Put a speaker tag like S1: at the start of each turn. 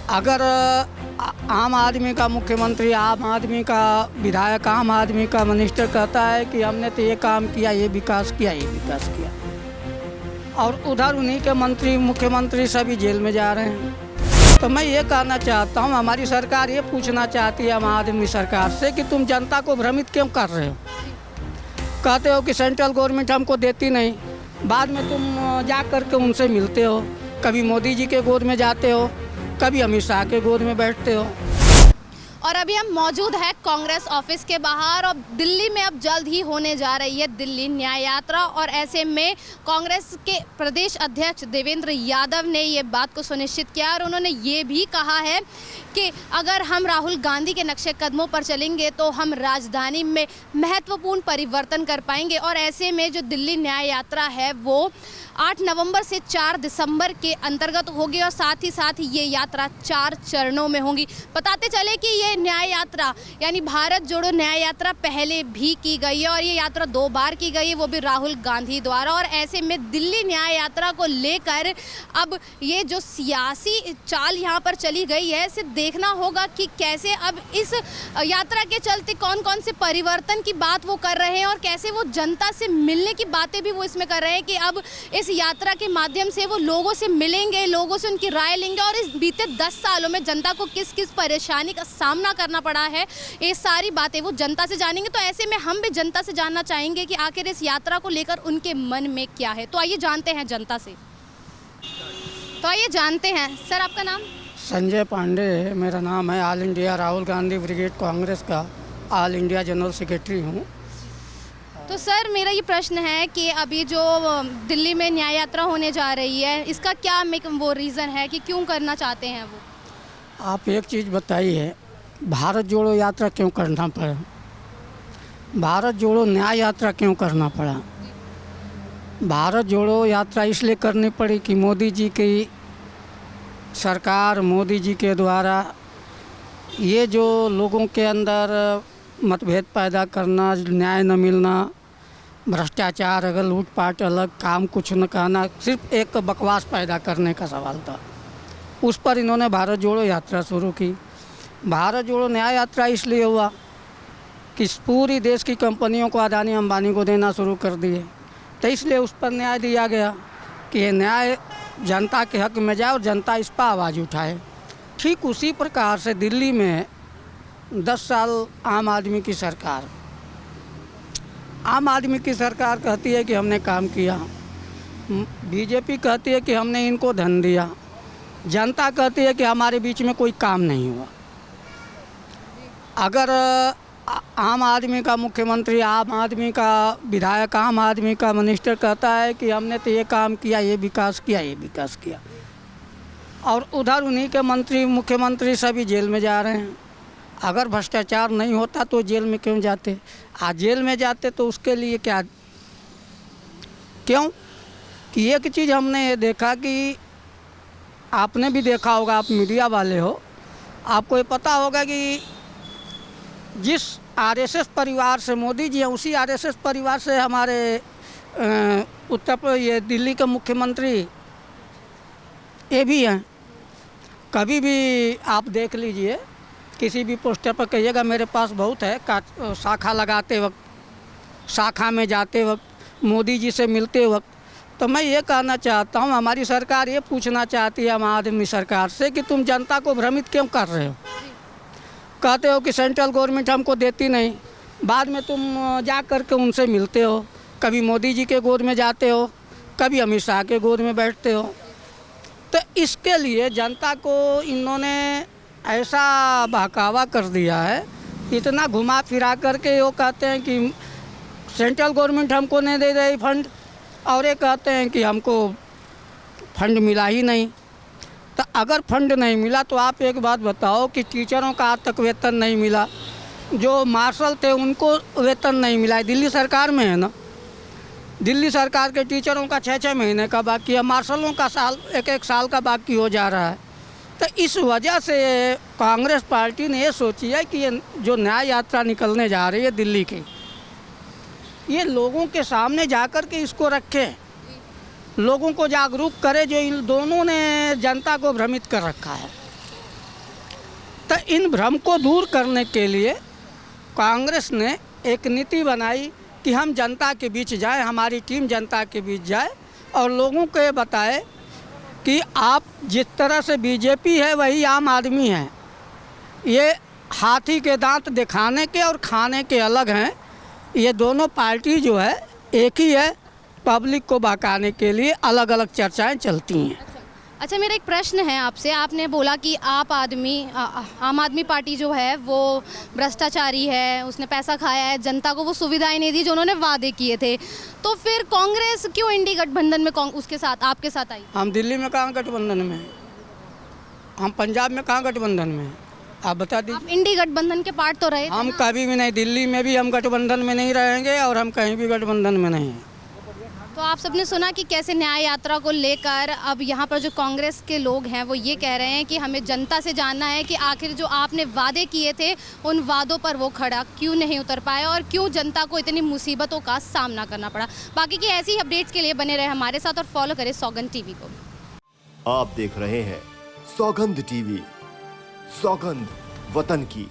S1: अगर आम आदमी का मुख्यमंत्री, आम आदमी का विधायक, आम आदमी का मिनिस्टर कहता है कि हमने तो ये काम किया, ये विकास किया, ये विकास किया, और उधर उन्हीं के मंत्री, मुख्यमंत्री सभी जेल में जा रहे हैं, तो मैं ये कहना चाहता हूँ, हमारी सरकार ये पूछना चाहती है आम आदमी सरकार से कि तुम जनता को भ्रमित क्यों कर रहे हो। कहते हो कि सेंट्रल गवर्नमेंट हमको देती नहीं, बाद में तुम जा कर के उनसे मिलते हो, कभी मोदी जी के गोद में जाते हो, कभी अमित शाह के गोद में बैठते हो।
S2: और अभी हम मौजूद हैं कांग्रेस ऑफिस के बाहर, और दिल्ली में अब जल्द ही होने जा रही है दिल्ली न्याय यात्रा, और ऐसे में कांग्रेस के प्रदेश अध्यक्ष देवेंद्र यादव ने ये बात को सुनिश्चित किया, और उन्होंने ये भी कहा है कि अगर हम राहुल गांधी के नक्शे कदमों पर चलेंगे तो हम राजधानी में महत्वपूर्ण परिवर्तन कर पाएंगे। और ऐसे में जो दिल्ली न्याय यात्रा है वो 8 नवंबर से 4 दिसंबर के अंतर्गत होगी, और साथ ही ये यात्रा 4 चरणों में होगी। बताते चले कि ये न्याय यात्रा यानी भारत जोड़ो न्याय यात्रा पहले भी की गई है, और ये यात्रा 2 बार की गई है, वो भी राहुल गांधी द्वारा। और ऐसे में दिल्ली न्याय यात्रा को लेकर अब ये जो सियासी चाल यहाँ पर चली गई है, इसे देखना होगा कि कैसे अब इस यात्रा के चलते कौन कौन से परिवर्तन की बात वो कर रहे हैं, और कैसे वो जनता से मिलने की बातें भी वो इसमें कर रहे हैं कि अब इस यात्रा के माध्यम से वो लोगों से मिलेंगे, लोगों से उनकी राय लेंगे, और इस बीते 10 सालों में जनता को किस किस परेशानी का सामना करना पड़ा है, ये सारी बातें वो जनता से जानेंगे। तो ऐसे में हम भी जनता से जानना चाहेंगे कि आखिर इस यात्रा को लेकर उनके मन में क्या है। तो आइए जानते हैं जनता से। तो आइए जानते हैं, सर आपका नाम?
S1: संजय पांडे मेरा नाम है। All India Rahul Gandhi brigade Congress का ऑल इंडिया जनरल सेक्रेटरी हूँ।
S2: तो सर मेरा ये प्रश्न है कि अभी जो दिल्ली में न्याय यात्रा होने जा रही है, इसका क्या वो रीज़न है कि क्यों करना चाहते हैं वो?
S1: आप एक चीज़ बताइए, भारत जोड़ो यात्रा क्यों करना पड़ा? भारत जोड़ो न्याय यात्रा क्यों करना पड़ा? भारत जोड़ो यात्रा इसलिए करनी पड़ी कि मोदी जी की सरकार, मोदी जी के द्वारा ये जो लोगों के अंदर मतभेद पैदा करना, न्याय न मिलना, भ्रष्टाचार, अगर लूटपाट, अलग काम कुछ न कहना, सिर्फ एक बकवास पैदा करने का सवाल था। उस पर इन्होंने भारत जोड़ो यात्रा शुरू की। भारत जोड़ो न्याय यात्रा इसलिए हुआ कि पूरी देश की कंपनियों को, अदानी अंबानी को देना शुरू कर दिए, तो इसलिए उस पर न्याय दिया गया कि ये न्याय जनता के हक में जाए और जनता इस पर आवाज़ उठाए। ठीक उसी प्रकार से दिल्ली में 10 साल आम आदमी की सरकार कहती है कि हमने काम किया, बीजेपी कहती है कि हमने इनको धन दिया, जनता कहती है कि हमारे बीच में कोई काम नहीं हुआ। अगर आम आदमी का मुख्यमंत्री, आम आदमी का विधायक, आम आदमी का मिनिस्टर कहता है कि हमने तो ये काम किया, ये विकास किया, ये विकास किया, और उधर उन्हीं के मंत्री, मुख्यमंत्री सभी जेल में जा रहे हैं। अगर भ्रष्टाचार नहीं होता तो जेल में क्यों जाते? आज जेल में जाते तो उसके लिए क्या, क्यों कि एक चीज़ हमने ये देखा कि आपने भी देखा होगा, आप मीडिया वाले हो, आपको ये पता होगा कि जिस आरएसएस परिवार से मोदी जी हैं, उसी आरएसएस परिवार से हमारे ये दिल्ली के मुख्यमंत्री ये भी हैं। कभी भी आप देख लीजिए, किसी भी पोस्टर पर कहिएगा मेरे पास बहुत है, शाखा लगाते वक्त, शाखा में जाते वक्त, मोदी जी से मिलते वक्त, तो मैं ये कहना चाहता हूँ, हमारी सरकार ये पूछना चाहती है आम आदमी सरकार से कि तुम जनता को भ्रमित क्यों कर रहे हो। कहते हो कि सेंट्रल गवर्नमेंट हमको देती नहीं, बाद में तुम जा कर के उनसे मिलते हो, कभी मोदी जी के गोद में जाते हो, कभी अमित शाह के गोद में बैठते हो। तो इसके लिए जनता को इन्होंने ऐसा बहकावा कर दिया है, इतना घुमा फिरा करके वो कहते हैं कि सेंट्रल गवर्नमेंट हमको नहीं दे रही फंड, और ये कहते हैं कि हमको फंड मिला ही नहीं। तो अगर फंड नहीं मिला तो आप एक बात बताओ कि टीचरों का आज तक वेतन नहीं मिला, जो मार्शल थे उनको वेतन नहीं मिला है, दिल्ली सरकार में है ना, दिल्ली सरकार के टीचरों का 6-6 महीने का बाकी है, मार्शलों का साल 1-1 साल का बाकी हो जा रहा है। तो इस वजह से कांग्रेस पार्टी ने ये सोची है कि ये जो न्याय यात्रा निकलने जा रही है दिल्ली की, ये लोगों के सामने जाकर के इसको रखे, लोगों को जागरूक करे, जो इन दोनों ने जनता को भ्रमित कर रखा है। तो इन भ्रम को दूर करने के लिए कांग्रेस ने एक नीति बनाई कि हम जनता के बीच जाएं, हमारी टीम जनता के बीच जाए और लोगों को ये बताए कि आप जिस तरह से बीजेपी है वही आम आदमी है। ये हाथी के दांत दिखाने के और खाने के अलग हैं। ये दोनों पार्टी जो है एक ही है। पब्लिक को बहकाने के लिए अलग अलग चर्चाएं चलती हैं।
S2: अच्छा, मेरा एक प्रश्न है आपसे। आपने बोला कि आम आदमी पार्टी जो है वो भ्रष्टाचारी है, उसने पैसा खाया है, जनता को वो सुविधाएं नहीं दी जो उन्होंने वादे किए थे। तो फिर कांग्रेस क्यों इंडी गठबंधन में उसके साथ आपके साथ आई?
S1: हम दिल्ली में कहाँ गठबंधन में हैं? हम पंजाब में कहाँ गठबंधन में हैं? आप बता दीजिए।
S2: आप इंडी गठबंधन के पार्ट तो रहे थे
S1: हम
S2: ना?
S1: कभी भी नहीं, दिल्ली में भी हम गठबंधन में नहीं रहेंगे और हम कहीं भी गठबंधन में नहीं हैं।
S2: तो आप सबने सुना कि कैसे न्याय यात्रा को लेकर अब यहाँ पर जो कांग्रेस के लोग हैं वो ये कह रहे हैं कि हमें जनता से जानना है कि आखिर जो आपने वादे किए थे उन वादों पर वो खड़ा क्यों नहीं उतर पाया और क्यों जनता को इतनी मुसीबतों का सामना करना पड़ा। बाकी की ऐसी अपडेट्स के लिए बने रहे हमारे साथ और फॉलो करें सौगंध टीवी को।
S3: आप देख रहे हैं सौगंध टीवी, सौगंध वतन की।